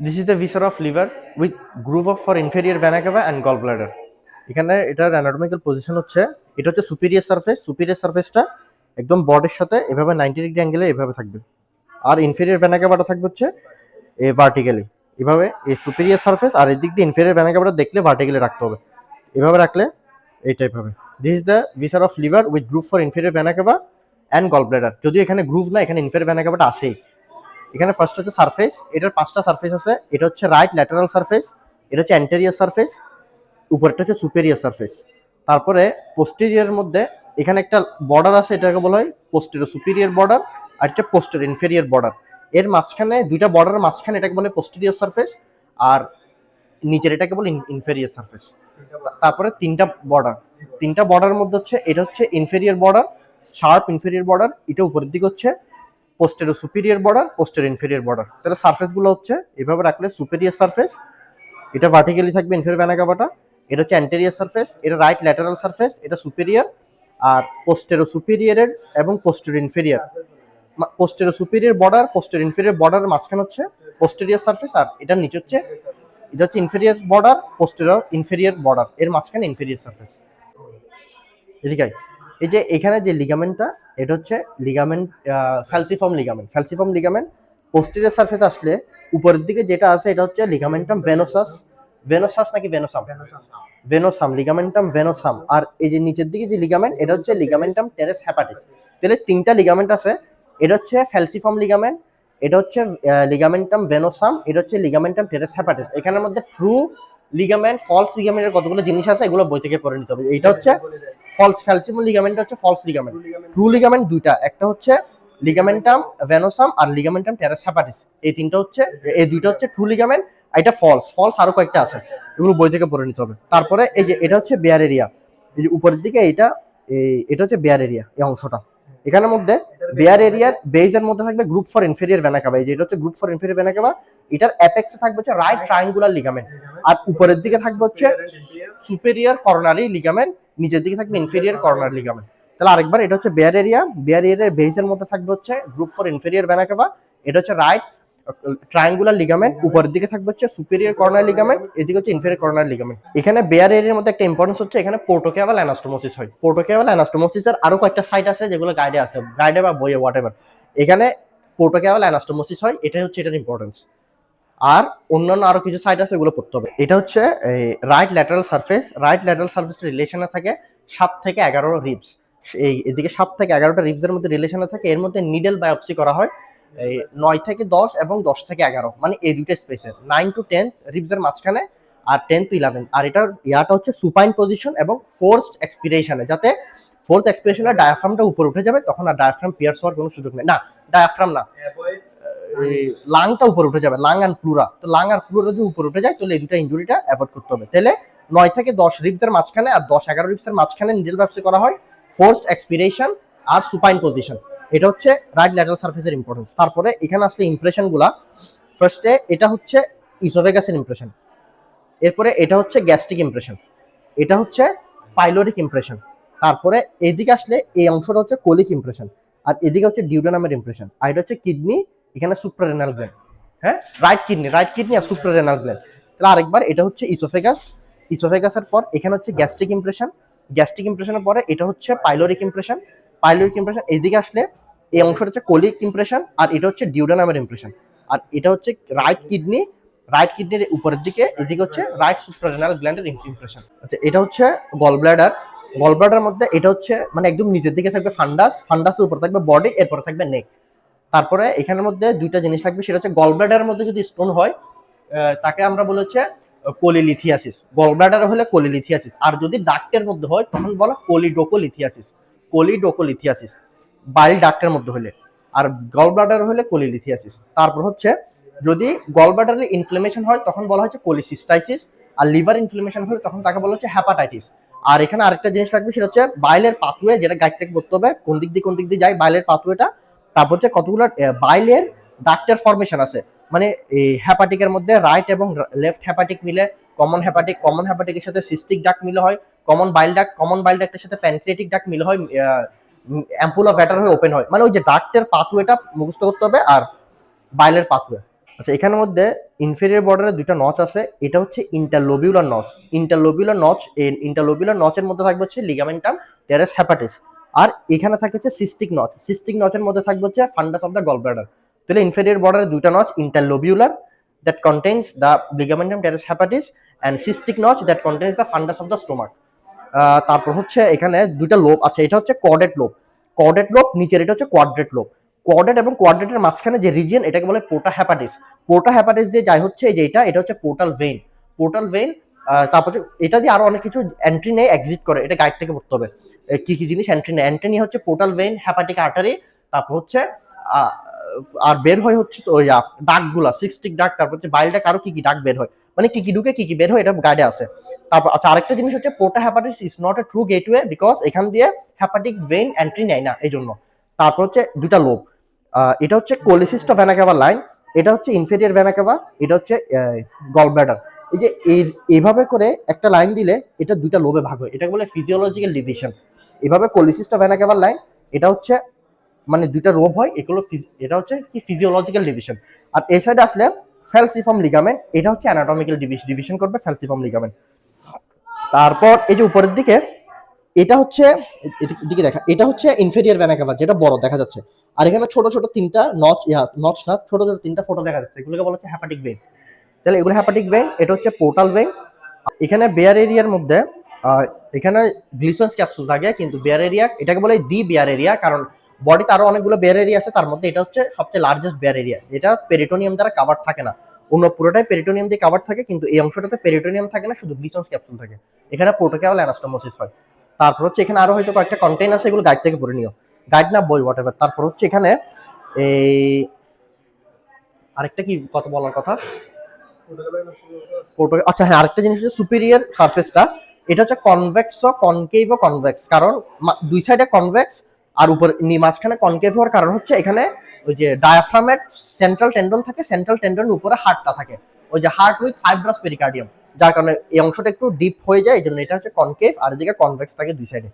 This is the visceral of liver with groove of for inferior vena cava and gall bladder. এখানে এটার anatomical position হচ্ছে, এটা হচ্ছে superior surface. Superior সারফেসটা একদম বডির সাথে এভাবে 90 ডিগ্রি অ্যাঙ্গেলে এভাবে থাকবে, আর ইনফেরিয়র ভেনা কাভাটা থাকবে হচ্ছে এ ভার্টিক্যালি, এভাবে এই সুপিরিয়র সারফেস আর এদিক দিয়ে ইনফেরিয়র ভেনা কাভাটা দেখলে ভার্টিক্যালি রাখতে হবে, এভাবে রাখলে এই টাইপ হবে। This is the visceral of liver with groove for inferior vena cava and gall bladder. যদিও এখানে গ্রুভ না, এখানে ইনফেরিয়র ভেনা কাভাটা আছেই। এখানে ফার্স্ট হচ্ছে সারফেস, এটার 5টা সারফেস আছে। এটা হচ্ছে রাইট ল্যাটারাল সারফেস, এটা হচ্ছে অ্যান্টেরিয়র সারফেস, উপরটা হচ্ছে সুপেরিয়র সারফেস। তারপরে পোস্টেরিয়র মধ্যে এখানে একটা বর্ডার আছে, এটাকে বলা হয় পোস্টেরিয়র সুপিরিয়র বর্ডার, আর হচ্ছে পোস্টেরিয়র ইনফেরিয়র বর্ডার। এর মাঝখানে দুইটা বর্ডারের মাঝখানে এটাকে বলে পোস্টেরিয়র সারফেস, আর নিচের এটাকে বলে ইনফেরিয়র সারফেস। তারপরে তিনটা বর্ডারের মধ্যে হচ্ছে এটা হচ্ছে inferior border, sharp inferior border. এটা উপরের দিকে হচ্ছে posterior superior border, posterior inferior border. তাহলে সারফেসগুলো হচ্ছে এভাবে রাখলে সুপিরিয়র সারফেস, এটা ভার্টিক্যালি থাকবে ইনফেরিয়র ভেনা কাভাটা। এটা হচ্ছে অ্যান্টেরিয়র সারফেস, এটা রাইট ল্যাটারাল সারফেস, এটা সুপিরিয়র। আর পোস্টেরিয়র সুপিরিয়রের এবং posterior inferior, posterior superior border, posterior inferior বর্ডারের মাঝখানে হচ্ছে পোস্টেরিয়র সারফেস, আর এটার নিচে হচ্ছে এটা হচ্ছে inferior border, posterior inferior border, এর মাঝখানে ইনফেরিয়র সারফেস। এদিকে এই যে এখানে যে লিগামেন্টটা, এটা হচ্ছে ligament falciform ligament. Falciform ligament posterior surface আসলে উপরের দিকে যেটা আছে এটা হচ্ছে লিগামেন্টাম ভেনোসাস, ভেনোসাস নাকি ভেনোসাম, ভেনোসাম, লিগামেন্টাম ভেনোসাম। আর এই যে নিচের দিকে যে লিগামেন্ট এটা হচ্ছে লিগামেন্টাম টেরেস হ্যাপাটিস। তাহলে 3টা লিগামেন্ট আছে, এটা হচ্ছে ফ্যালসিফর্ম লিগামেন্ট, এটা হচ্ছে লিগামেন্টাম ভেনোসাম, এটা হচ্ছে লিগামেন্টাম টেরেস হ্যাপাটিস। এখানের মধ্যে ট্রু লিগামেন্ট, ফলস লিগামেন্টের কতগুলো জিনিস আছে, এগুলো বই থেকে পড়ে নিতে হবে। এইটা হচ্ছে ফলস, ফ্যালসিফর্ম লিগামেন্ট হচ্ছে ফলস লিগামেন্ট। ট্রু লিগামেন্ট দুইটা, একটা হচ্ছে লিগামেন্টাম ভেনোসাম আর লিগামেন্টাম টেরেস হ্যাপাটিস। এই তিনটা হচ্ছে, এই দুইটা হচ্ছে ট্রু লিগামেন্ট, এটা ফলস। ফলস আরো কয়েকটা আছে, এগুলো বই থেকে পড়ে নিতে হবে। তারপরে এই যে এটা হচ্ছে বেয়ার এরিয়া, এই যে উপরের দিকে এটা হচ্ছে বেয়ার এরিয়া, এই অংশটা। এখানের মধ্যে বেয়ার এরিয়ার বেজের মধ্যে থাকবে group for inferior vena CAVA, এই যে এটা হচ্ছে group for inferior vena CAVA. এটার অ্যাপেক্সে থাকবে হচ্ছে রাইট ট্রায়াঙ্গুলার লিগামেন্ট, আর উপরের দিকে থাকবে হচ্ছে সুপেরিয়র করোনারি লিগামেন্ট, নিচের দিকে থাকবে ইনফেরিয়র করোনারি লিগামেন্ট। তাহলে আরেকবার, এটা হচ্ছে বেয়ার এরিয়া, বেয়ার এরিয়ার বেজের মধ্যে থাকবে হচ্ছে group for inferior vena CAVA, এটা হচ্ছে রাইট ট্রায়াঙ্গুলার লিগামেন্ট, উপরের দিকে থাকবে হচ্ছে সুপেরিয়র করোনারি লিগামেন্ট, এদিকে হচ্ছে ইনফেরিয়র করোনারি লিগামেন্ট। এখানে বেয়ার এরিয়ার মধ্যে একটা ইম্পর্টেন্স হচ্ছে এখানে পোর্টোকেভাল অ্যানাস্টোমোসিস হয়। পোর্টোকেভাল অ্যানাস্টোমোসিসের আরো কয়েকটা সাইট আছে যেগুলো গাইডে আছে, গাইডে বা বইয়ে হোয়াটএভার। এখানে পোর্টোকেভাল অ্যানাস্টোমোসিস হয়, এটাই হচ্ছে এটার ইম্পর্টেন্স। আর অন্যান্য আরো কিছু সাইট আছে, এগুলো পড়তে হবে। এটা হচ্ছে right lateral surface. Right lateral সারফেসের রিলেশনে থাকে 7 থেকে 11 রিবস। এদিকে 7 থেকে 11টা রিবসের মধ্যে রিলেশনে থাকে। এর মধ্যে নিডল বায়োপসি করা হয় 9 থেকে 10 এবং 10 থেকে 11, মানে এই দুইটা স্পেসে 9 to 10 রিবসের মাঝখানে, আর 10 to 11। আর এটার ইয়াটা হচ্ছে সুপাইন পজিশন এবং ফোর্সড এক্সপিরেশনে, যাতে ফোর্সড এক্সপিরেশনে ডায়াফ্রামটা উপরে উঠে যাবে, তখন আর ডায়াফ্রাম পিয়ার্স হওয়ার কোনো সুযোগ নেই। না, ডায়াফ্রাম না, লাংটা উপরে উঠে যাবে, লাং অ্যান্ড প্লুরা। তো লাং আর প্লুরা যদি উপরে উঠে যায় তাহলে এই দুটো ইনজুরিটা অ্যাভয়েড করতে হবে। তাহলে 9 থেকে 10 রিবসের মাঝখানে আর 10-11 রিবসের মাঝখানে নিডল বায়োপসি করা হয়, ফোর্সড এক্সপিরেশন আর সুপাইন পজিশন। এটা হচ্ছে রাইট ল্যাটারাল সারফেসের ইম্পর্টেন্স। তারপরে এখানে আসলে ইমপ্রেশনগুলা, ফার্স্টে এটা হচ্ছে ইসোফেগাসের ইমপ্রেশন, এরপরে এটা হচ্ছে গ্যাস্ট্রিক ইমপ্রেশন, এটা হচ্ছে পাইলোরিক ইমপ্রেশন। তারপরে এদিকে আসলে এই অংশটা হচ্ছে কোলিক ইমপ্রেশন, আর এদিকে হচ্ছে ডিউডেনামের ইমপ্রেশন। আর এটা হচ্ছে কিডনি, এখানে সুপ্রারেনাল গ্ল্যান্ড। হ্যাঁ, রাইট কিডনি আর সুপ্রারেনাল গ্ল্যান্ড। তাহলে আরেকবার, এটা হচ্ছে ইসোফেগাস, ইসোফেগাসের পর এখানে হচ্ছে গ্যাস্ট্রিক ইমপ্রেশন, গ্যাস্ট্রিক ইমপ্রেশনের পরে এটা হচ্ছে পাইলোরিক ইমপ্রেশন, পাইলোরিক ইমপ্রেশন। এইদিকে আসলে এই অংশটা হচ্ছে কোলিক ইমপ্রেশন, আর এটা হচ্ছে ডিউডেনামের ইমপ্রেশন। আর এটা হচ্ছে রাইট কিডনি, রাইট কিডনির উপরের দিকে, এদিকে হচ্ছে রাইট সুপ্রারেনাল গ্ল্যান্ডের ইমপ্রেশন। আচ্ছা, এটা হচ্ছে গল ব্লাডার। গল ব্লাডার মধ্যে এটা হচ্ছে মানে একদম নিচের দিকে থাকবে ফান্ডাস, ফান্ডাসের উপর থাকবে বডি, এরপরে থাকবে নেক। তারপরে এখানের মধ্যে দুইটা জিনিস থাকবে, সেটা হচ্ছে গল ব্লাডারের মধ্যে যদি স্টোন হয় তাকে আমরা বলে হচ্ছে কোলিলিথিয়াসিস, গল ব্লাডারে হলে কোলিলিথিয়াসিস। আর যদি ডাক্টের মধ্যে হয় তখন বলা কোলিডোকোলিথিয়াসিস, কোলিডোকোলিথিয়াসিস বাইল ডাক্টের মধ্যে হলে। আর গল ব্লাডার হলে কোলিলিথিয়াসিস। তারপর হচ্ছে যদি গল ব্লাডারে ইনফ্লেমেশন হয় তখন বলা হচ্ছে কোলিসিস্টাইসিস, আর লিভার ইনফ্লেমেশন হলে তখন তাকে বলা হচ্ছে হ্যাপাটাইটিস। আর এখানে আরেকটা জিনিস থাকবে, সেটা হচ্ছে বাইলের পাথওয়ে, যেটা গাইড থেকে করতে হবে কোন দিক দিয়ে যায় বাইলের পাথওয়েটা। তারপর হচ্ছে কতগুলো বাইলের ডাক্টের ফরমেশন আছে, মানে এই হ্যাপাটিকের মধ্যে রাইট এবং লেফট হ্যাপাটিক মিলে কমন হ্যাপাটিক, কমন হ্যাপাটিকের সাথে সিস্টিক ডাক্ট মিলে হয় কমন বাইল ডাক্টের সাথে প্যানক্রিয়াটিক ডাক্ট মিলে হয় অ্যাম্পুল অফ ভ্যাটার হয়ে ওপেন হয়। মানে ওই যে ডাক্টের পাথওয়েটা মুখস্থ করতে হবে, আর বাইলের পাথওয়ে। আচ্ছা, এখানের মধ্যে ইনফেরিয়র বর্ডারে দুইটা নচ আছে, এটা হচ্ছে ইন্টারলোবিউলার নচ। ইন্টারলোবিউলার নচ, এই ইন্টারলোবিউলার নচের মধ্যে থাকবে হচ্ছে লিগামেন্টাম টেরেস হেপাটিস। আর এখানে থাকে হচ্ছে সিস্টিক নচ। সিস্টিক নচের মধ্যে থাকবে হচ্ছে fundus of the gall bladder. তাহলে ইনফেরিয়র বর্ডারে দুইটা notch, interlobular that contains the ligamentum teres hepatis and cystic notch that contains the fundus of the stomach. তারপর হচ্ছে এখানে দুইটা লোব আছে, এটা হচ্ছে কর্ডেট লোব। কর্ডেট লোব নিচের, এটা হচ্ছে কোয়াড্রেট লোব। কোয়াড্রেট এবং কোয়াড্রেটের মাঝখানে যে রিজিয়ন, এটাকে বলে পোর্টা হ্যাপাটিস। পোর্টা হ্যাপাটিস দিয়ে যাই হচ্ছে এই যে এটা হচ্ছে পোর্টাল ভেইন। পোর্টাল ভেইন, তারপর এটা দিয়ে আরো অনেক কিছু এন্ট্রি নেই, এক্সিট করে, এটা গাইড থেকে পড়তে হবে কি কি জিনিস এন্ট্রি নেই। এন্ট্রি নিয়ে হচ্ছে পোর্টাল ভেইন, হ্যাপাটিক আর্টারি, তারপর হচ্ছে আর বের হয় হচ্ছে তো ওই ডাকগুলা, সিস্টিক ডাক, তারপর হচ্ছে বাইল ডাক, আরো কি কি ডাক বের হয়, মানে কি কি ঢুকে কি কি বের হয়, এটা গাইডে আছে। তারপর আচ্ছা, আরেকটা জিনিস হচ্ছে porta hepatis is not a true gateway because এখান দিয়ে হ্যাপাটিক ভেইন এন্ট্রি নেয় না, এই জন্য। তারপর হচ্ছে দুইটা লোব, এটা হচ্ছে কোলিসিস্টা ভেনা ক্যাভা লাইন, এটা হচ্ছে ইনফেরিয়র ভেনা ক্যাভা, এটা হচ্ছে গল ব্লাডার। এই যে এইভাবে করে একটা লাইন দিলে এটা দুইটা লোবে ভাগ হয়, এটাকে বলে ফিজিওলজিক্যাল ডিভিশন। এভাবে কোলিসিস্টা ভেনা ক্যাভা লাইন, এটা হচ্ছে মানে দুইটা রোব হয়, এগুলো এটা হচ্ছে কি ফিজিওলজিক্যাল ডিভিশন। আর এই সাইডে আসলে ফ্যালসিফর্ম লিগামেন্ট, এটা হচ্ছে অ্যানাটমিক্যাল ডিভিশন করবে ফ্যালসিফর্ম লিগামেন্ট। তারপর এই যে উপরের দিকে, এটা হচ্ছে দিকে দেখা, এটা হচ্ছে ইনফেরিয়র ভেনা ক্যাভা, যেটা বড় দেখা যাচ্ছে। আর এখানে ছোট ছোট তিনটা নচ, নচ না, ছোট ছোট তিনটা ফোঁটা দেখা যাচ্ছে, এগুলোকে বলা হচ্ছে হ্যাপাটিক ভেইন। তাহলে এগুলো হ্যাপাটিক ভেইন, এটা হচ্ছে পোর্টাল ভেইন। এখানে বেয়ার এরিয়ার মধ্যে এখানে গ্লিসন্স ক্যাপসুল থাকে, কিন্তু বেয়ার এরিয়া এটাকে বলে দি বেয়ার এরিয়া, কারণ বডিতে আরো অনেকগুলো বেয়ার এরিয়া আছে, তার মধ্যে এটা হচ্ছে সবচেয়ে লার্জেস্ট বেয়ার এরিয়া। এটা পেরিটোনিয়াম দ্বারা কাভার থাকে না, অন্য পুরোটাই পেরিটোনিয়াম দিয়ে কাভার থাকে, কিন্তু এই অংশটাতে পেরিটোনিয়াম থাকে না, শুধু গ্লিসন্স ক্যাপসুল থাকে। এখানে পোর্টোক্যাল অ্যানাস্টোমোসিস হয়। তারপর হচ্ছে এখানে আরো হয়তো কয়েকটা কন্টেইন আছে, এগুলো গাইড থেকে পড়ে নিও, গাইড না বই হোয়াট এভার। তারপর হচ্ছে এখানে এই আরেকটা কি কথা বলার কথা, আচ্ছা হ্যাঁ, আরেকটা জিনিস হচ্ছে সুপিরিয়র সারফেসটা, এটা হচ্ছে কনভেক্স ও কনকেভ ও কনভেক্স, কারণ দুই সাইডে কনভেক্স আর উপর মাঝখানে কনকেভ হওয়ার কারণ হচ্ছে এখানে ওই যে ডায়াফ্রামের সেন্ট্রাল টেন্ডন থাকে, সেন্ট্রাল টেন্ডন উপরে হার্টটা থাকে, ওই যে হার্ট উইথ ফাইব্রাস পেরিকার্ডিয়াম, যার কারণে এই অংশটা একটু ডিপ হয়ে যায়, এই জন্য এটা হচ্ছে কনকেভ, আর এদিকে কনভেক্স থাকে দুই সাইডে।